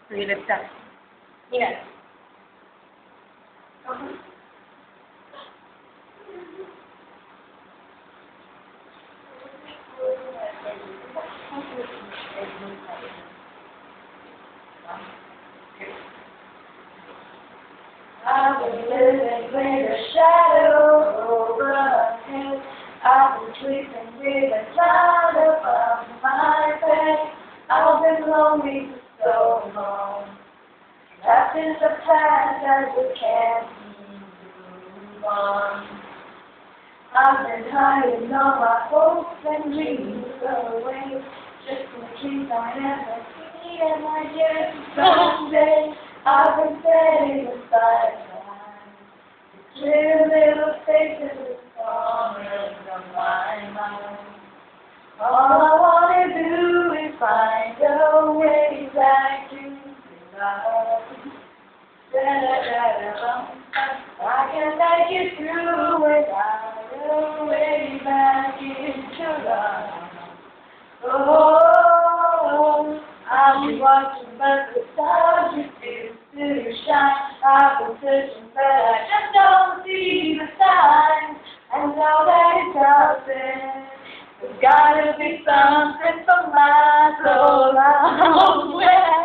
Okay, let's start. Yes. I've been living with a shadow over my head. I've been sleeping with a cloud above my bed. I've been lonely for so long. Trapped in the past as we can't move on. I've been hiding all my hopes and dreams away, just in case I never see my years someday. I've been setting aside time to clear little spaces with corners of my mind. All I want to do is find a way back to love. I can make it through without a way back into love. Oh, I'll be watching, but the stars refuse to shine. I've been searching, but I just don't see the signs. I know that it's out there. There's gotta be something for my soul somewhere.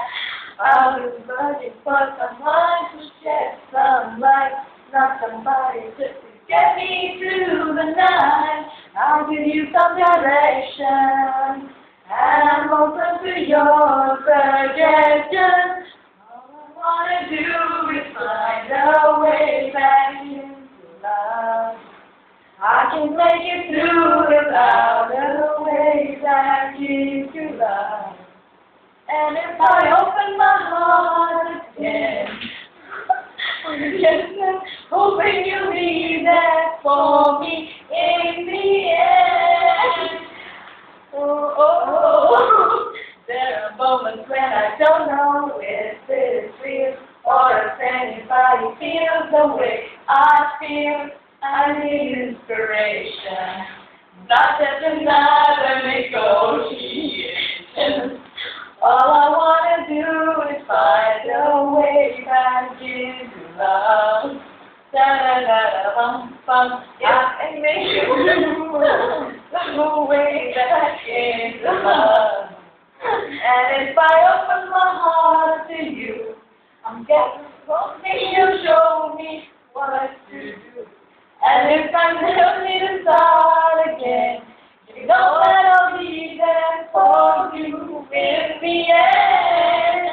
I was looking for someone to shed some light, not somebody just to get me through the night. I'll give you some direction, and I'm open to your suggestions. All I wanna do is find a way back into love. I can make it through without a way back into love. And if I open my heart again, just hoping you'll be there for me in the end. Oh, oh, oh. There are moments when I don't know if it is real or if anybody feels the way I feel. I need inspiration, not just another negotiation. All I want to do is find a way back into love. Da-da-da-da-bum-bum. Yeah, and make it the way back into love. And if I open my heart to you, I'm guessing hoping you'll show me what to do. And if I still need to start again, you know that I'll be there for you in the end.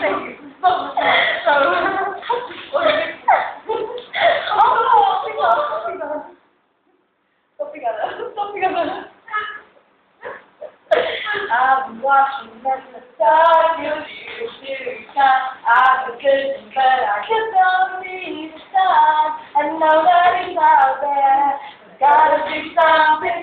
Thank you. I've been watching as the stars you shine. I've been searching, but I just don't see the sign. I know that it's out there. There's gotta be something